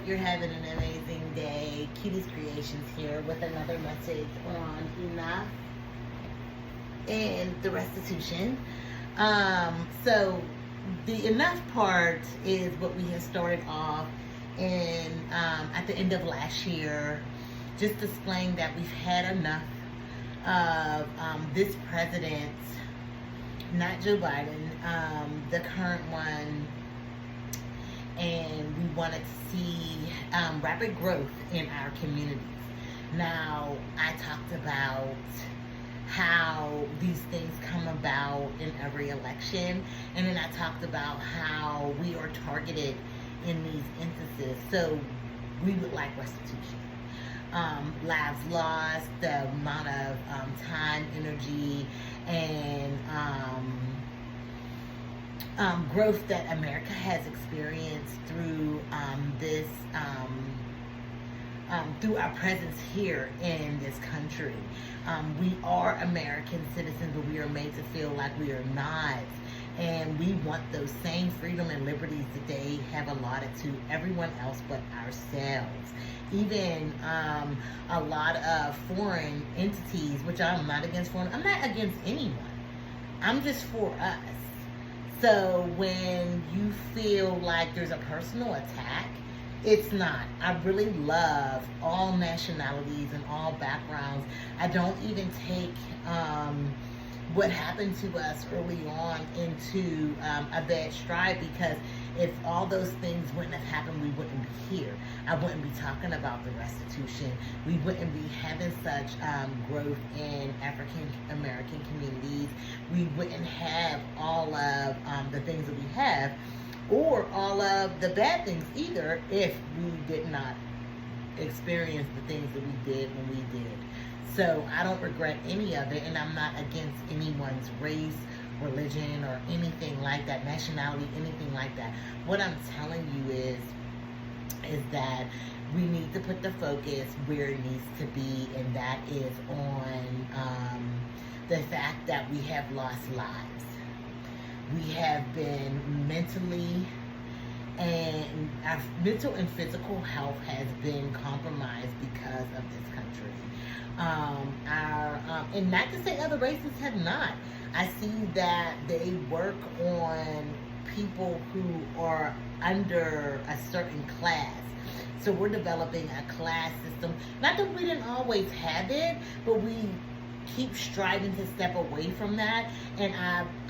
you're having an amazing day. Kitty's Creations here with another message on enough and the restitution. So the enough part is what we had started off in at the end of last year, just displaying that we've had enough of this president, not Joe Biden, the current one, and we wanted to see rapid growth in our communities. Now, I talked about how these things come about in every election, and then I talked about how we are targeted in these instances. So we would like restitution. Lives lost, the amount of time, energy, and growth that America has experienced through this, through our presence here in this country. We are American citizens, but we are made to feel like we are not. And we want those same freedom and liberties that they have allotted to everyone else but ourselves. Even a lot of foreign entities, which I'm not against foreign, I'm not against anyone. I'm just for us. So when you feel like there's a personal attack, it's not. I really love all nationalities and all backgrounds. I don't even take what happened to us early on into a bad stride, because if all those things wouldn't have happened, we wouldn't be here. I wouldn't be talking about the restitution. We wouldn't be having such growth in African American communities. We wouldn't have all of the things that we have, or all of the bad things either, if we did not experience the things that we did when we did. So I don't regret any of it, and I'm not against anyone's race, religion, or anything like that, nationality, anything like that. What I'm telling you is that we need to put the focus where it needs to be, and that is on the fact that we have lost lives. We have been mentally, and our mental and physical health has been compromised because of this country. And not to say other races have not. I see that they work on people who are under a certain class. So we're developing a class system. Not that we didn't always have it, but we keep striving to step away from that. And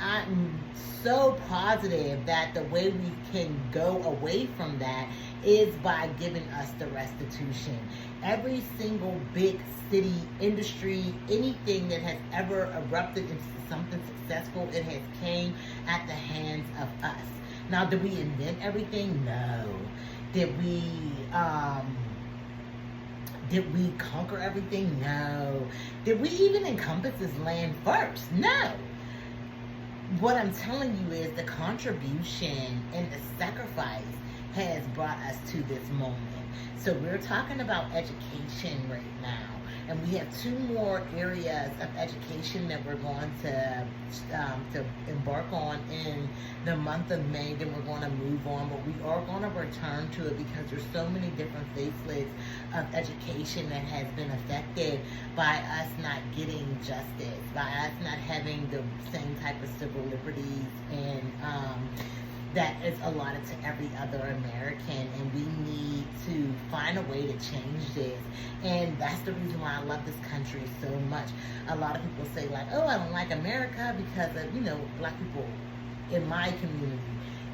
I'm so positive that the way we can go away from that is by giving us the restitution. Every single big city, industry, anything that has ever erupted into something successful, it has came at the hands of us. Now, did we invent everything? No. Did we conquer everything? No. Did we even encompass this land first? No. What I'm telling you is the contribution and the sacrifice has brought us to this moment. So we're talking about education right now. And we have two more areas of education that we're going to embark on in the month of May. Then we're going to move on, but we are going to return to it because there's so many different facelets of education that has been affected by us not getting justice, by us not having the same type of civil liberties, and that is allotted to every other American, and we need to find a way to change this. And that's the reason why I love this country so much. A lot of people say like, oh, I don't like America because of, black people in my community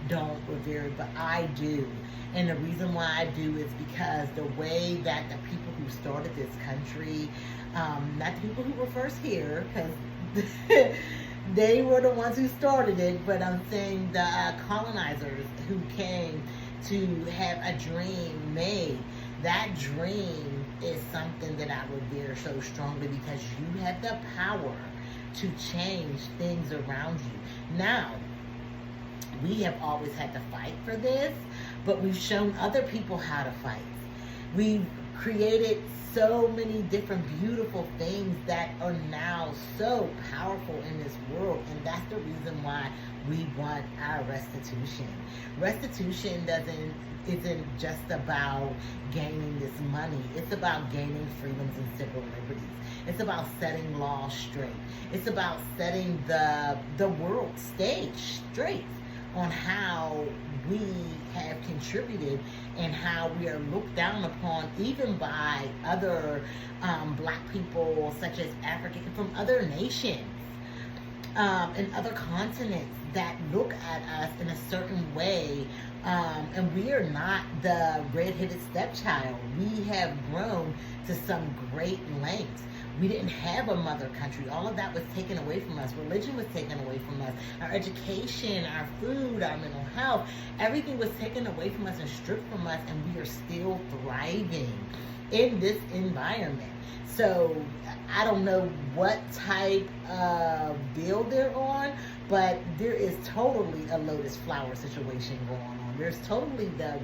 don't revere it, but I do. And the reason why I do is because the way that the people who started this country, not the people who were first here, because they were the ones who started it, but I'm saying the colonizers who came to have a dream made. That dream is something that I revere so strongly, because you have the power to change things around you. Now, we have always had to fight for this, but we've shown other people how to fight. We've created so many different beautiful things that are now so powerful in this world, and that's the reason why we want our restitution. Restitution isn't just about gaining this money. It's about gaining freedoms and civil liberties. It's about setting laws straight. It's about setting the world stage straight on how we have contributed and how we are looked down upon even by other black people such as African from other nations and other continents that look at us in a certain way, and we are not the red-headed stepchild. We have grown to some great lengths. We didn't have a mother country. All of that was taken away from us. Religion was taken away from us. Our education, our food, our mental health, everything was taken away from us and stripped from us, and we are still thriving in this environment. So I don't know what type of deal they're on, but there is totally a lotus flower situation going on. There's totally the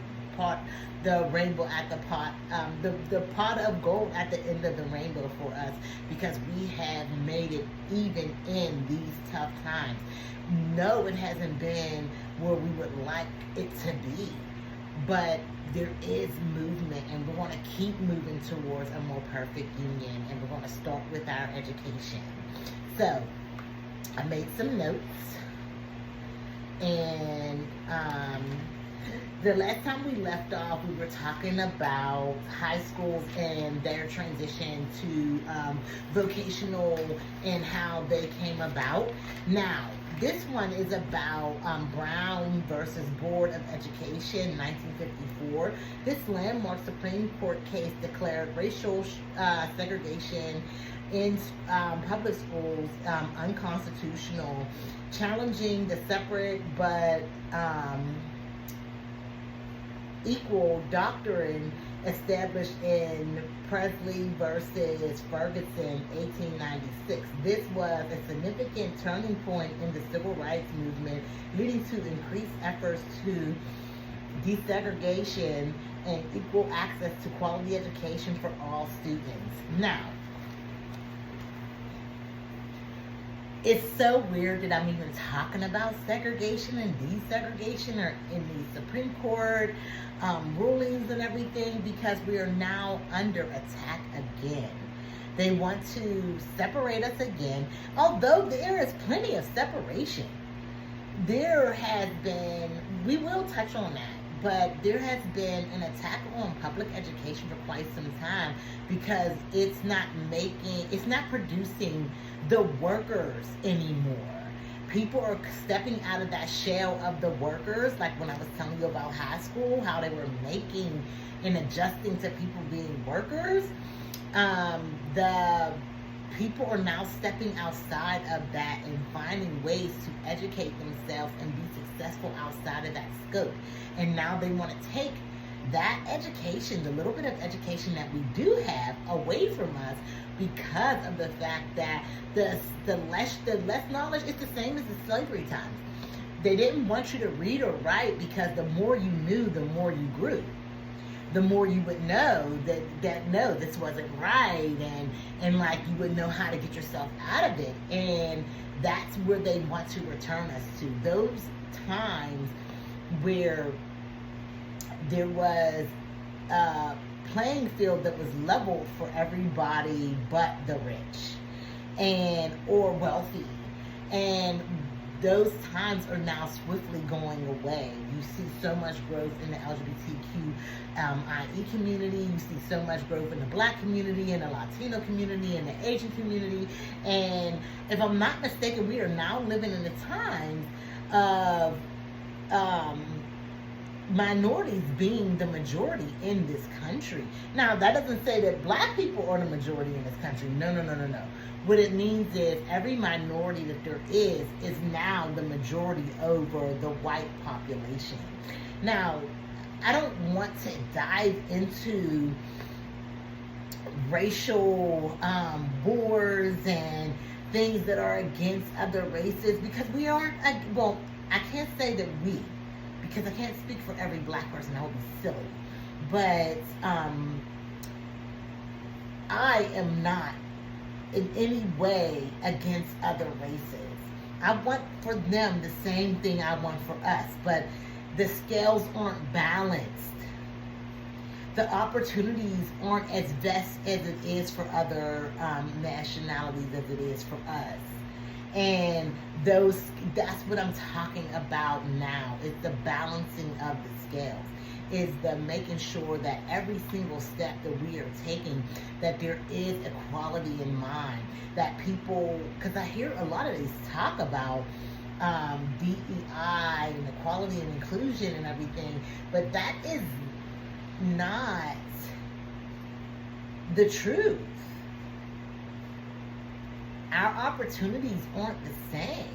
rainbow at the pot, the pot of gold at the end of the rainbow for us, because we have made it even in these tough times. No, it hasn't been where we would like it to be, but there is movement, and we're going to keep moving towards a more perfect union, and we're going to start with our education. So I made some notes, and the last time we left off, we were talking about high schools and their transition to vocational and how they came about. Now, this one is about Brown versus Board of Education, 1954. This landmark Supreme Court case declared racial segregation in public schools unconstitutional, challenging the separate but equal doctrine established in Plessy vs. Ferguson, 1896. This was a significant turning point in the civil rights movement, leading to increased efforts to desegregation and equal access to quality education for all students. Now, it's so weird that I'm even talking about segregation and desegregation or in the Supreme Court rulings and everything, because we are now under attack again. They want to separate us again, although there is plenty of separation. There has been, we will touch on that, but there has been an attack on public education for quite some time, because it's not producing the workers anymore. People are stepping out of that shell of the workers, like when I was telling you about high school, how they were making and adjusting to people being workers. The people are now stepping outside of that and finding ways to educate themselves and be successful outside of that scope. And now they want to take that education, the little bit of education that we do have, away from us, because of the fact that the less knowledge is the same as the slavery times. They didn't want you to read or write, because the more you knew, the more you grew. The more you would know that no, this wasn't right, and like you would know how to get yourself out of it. And that's where they want to return us to. Those times where there was a playing field that was leveled for everybody but the rich and or wealthy, and those times are now swiftly going away. You see so much growth in the LGBTQIE community. You see so much growth in the Black community, and the Latino community, and the Asian community. And if I'm not mistaken, we are now living in the times of minorities being the majority in this country. Now, that doesn't say that Black people are the majority in this country. No. What it means is every minority that there is now the majority over the white population. Now, I don't want to dive into racial wars and things that are against other races, because we aren't, well, I can't say that we, because I can't speak for every Black person. That would be silly. But I am not in any way against other races. I want for them the same thing I want for us, but the scales aren't balanced. The opportunities aren't as vast as it is for other nationalities as it is for us. And that's what I'm talking about now. It's the balancing of the scales. Is the making sure that every single step that we are taking, that there is equality in mind. That people, because I hear a lot of these talk about DEI and equality and inclusion and everything, but that is not the truth. Our opportunities aren't the same.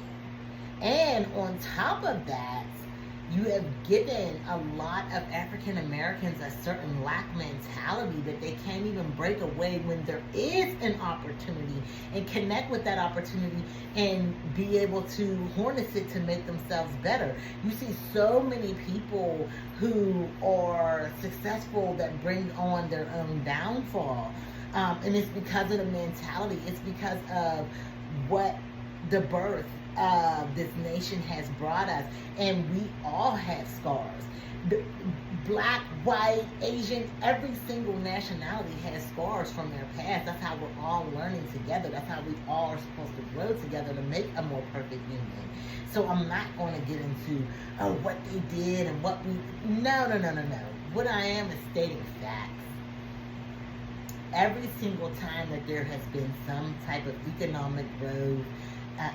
And on top of that, you have given a lot of African Americans a certain lack mentality that they can't even break away when there is an opportunity and connect with that opportunity and be able to harness it to make themselves better. You see so many people who are successful that bring on their own downfall. And it's because of the mentality. It's because of what the birth this nation has brought us, and we all have scars. Black, white, Asian, every single nationality has scars from their past. That's how we're all learning together. That's how we all are supposed to grow together to make a more perfect union. So I'm not going to get into what they did and what we. No. What I am is stating facts. Every single time that there has been some type of economic growth,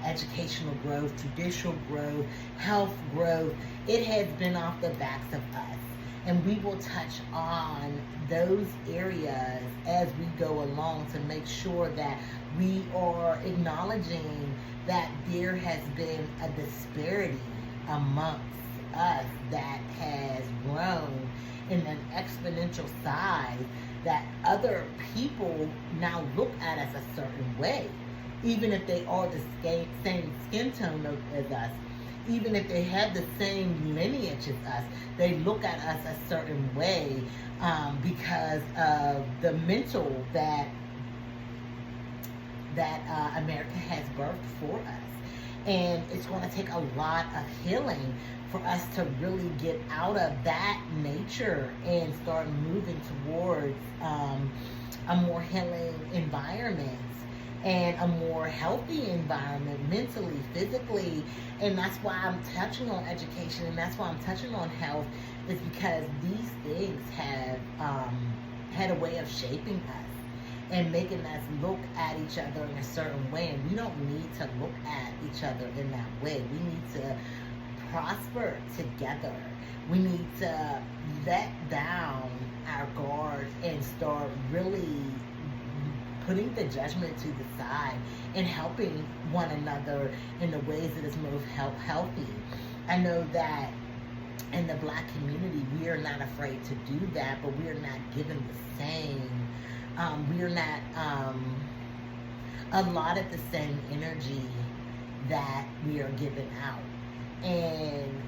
educational growth, judicial growth, health growth, it has been off the backs of us. And we will touch on those areas as we go along to make sure that we are acknowledging that there has been a disparity amongst us that has grown in an exponential size, that other people now look at us a certain way. Even if they are the same skin tone as us, even if they have the same lineage as us, they look at us a certain way because of the mental that America has birthed for us. And it's going to take a lot of healing for us to really get out of that nature and start moving towards a more healing environment and a more healthy environment mentally, physically. And that's why I'm touching on education, and that's why I'm touching on health, is because these things have had a way of shaping us and making us look at each other in a certain way. And we don't need to look at each other in that way. We need to prosper together. We need to let down our guard and start really putting the judgment to the side and helping one another in the ways that is most healthy. I know that in the Black community, we are not afraid to do that, but we are not given the same. We are not allotted the same energy that we are given out. And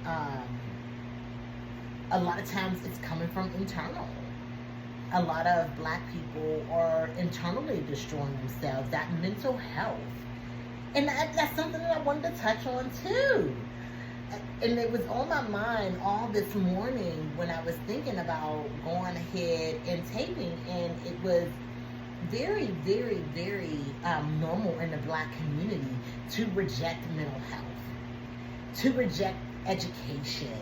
a lot of times it's coming from internal. A lot of Black people are internally destroying themselves, that mental health. And that's something that I wanted to touch on too. And it was on my mind all this morning when I was thinking about going ahead and taping, and it was very, very, very normal in the Black community to reject mental health, to reject education.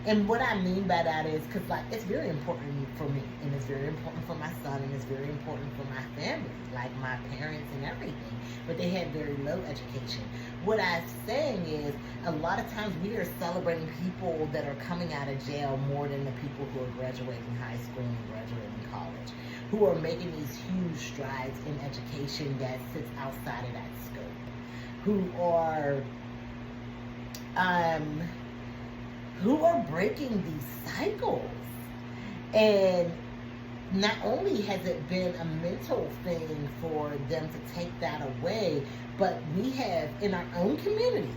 And what I mean by that is, because like, it's very important for me, and it's very important for my son, and it's very important for my family, like my parents and everything, but they had very low education. What I'm saying is, a lot of times we are celebrating people that are coming out of jail more than the people who are graduating high school and graduating college, who are making these huge strides in education that sits outside of that scope, who are breaking these cycles. And not only has it been a mental thing for them to take that away, but we have, in our own communities,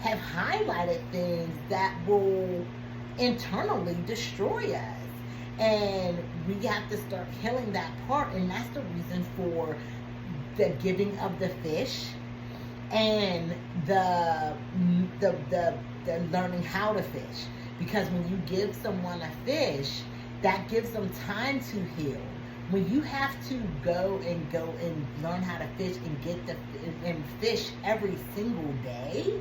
have highlighted things that will internally destroy us. And we have to start healing that part, and that's the reason for the giving of the fish and the learning how to fish. Because when you give someone a fish, that gives them time to heal. When you have to go and learn how to fish and fish every single day,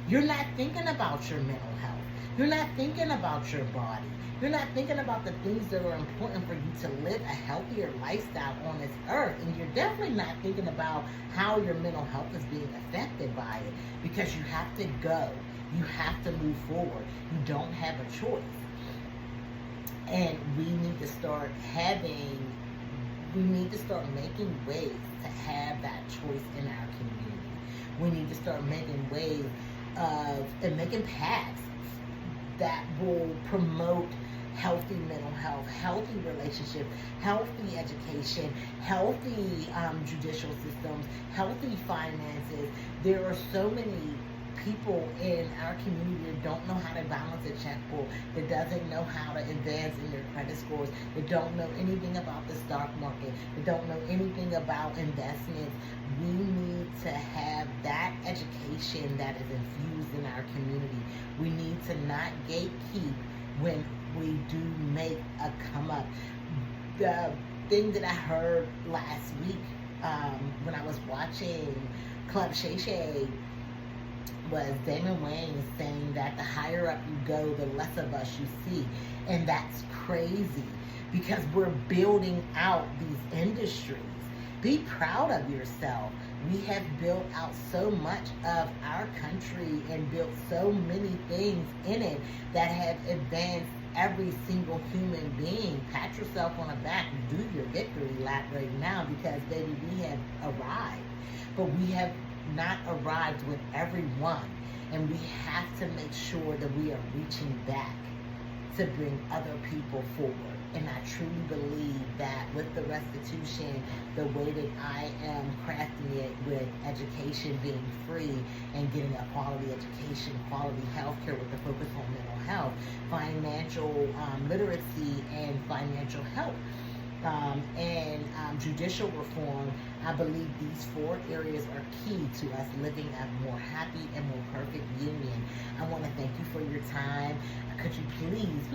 you're not thinking about your mental health. You're not thinking about your body. You're not thinking about the things that are important for you to live a healthier lifestyle on this earth. And you're definitely not thinking about how your mental health is being affected by it, because you have to go. You have to move forward. You don't have a choice. And we need to start making ways to have that choice in our community. We need to start making ways and making paths that will promote healthy mental health, healthy relationships, healthy education, healthy judicial systems, healthy finances. There are so many people in our community that don't know how to balance a checkbook, that doesn't know how to advance in their credit scores, that don't know anything about the stock market, that don't know anything about investments. We need to have that education that is infused in our community. We need to not gatekeep when we do make a come up. The thing that I heard last week when I was watching Club Shay Shay was Damon Wayans saying that the higher up you go, the less of us you see. And that's crazy, because we're building out these industries. Be proud of yourself. We have built out so much of our country and built so many things in it that have advanced every single human being. Pat yourself on the back, do your victory lap right now, because baby, we have arrived. But we have not arrived with everyone, and we have to make sure that we are reaching back to bring other people forward. And I truly believe that with the restitution, the way that I am crafting it, with education being free and getting a quality education, quality healthcare with the focus on mental health, financial literacy and financial health, and judicial reform, I believe these 4 areas are key to us living a more happy and more perfect union. I want to thank you for your time. Could you please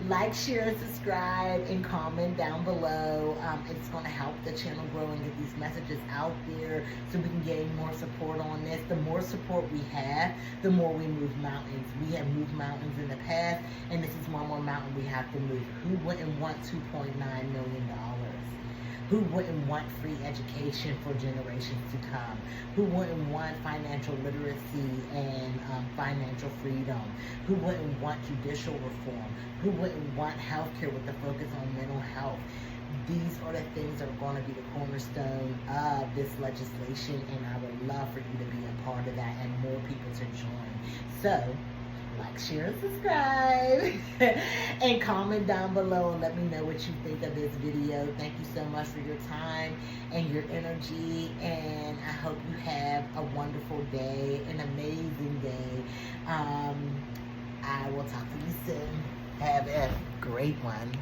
like, share, and subscribe, and comment down below. It's going to help the channel grow and get these messages out there so we can gain more support on this. The more support we have, the more we move mountains. We have moved mountains in the past, and this is one more mountain we have to move. Who wouldn't want $2.9 million? Who wouldn't want free education for generations to come? Who wouldn't want financial literacy and financial freedom? Who wouldn't want judicial reform? Who wouldn't want healthcare with the focus on mental health? These are the things that are going to be the cornerstone of this legislation, and I would love for you to be a part of that and more people to join. So, like, share, and subscribe, and comment down below and let me know what you think of this video. Thank you so much for your time and your energy, and I hope you have a wonderful day, an amazing day. I will talk to you soon. Have a great one.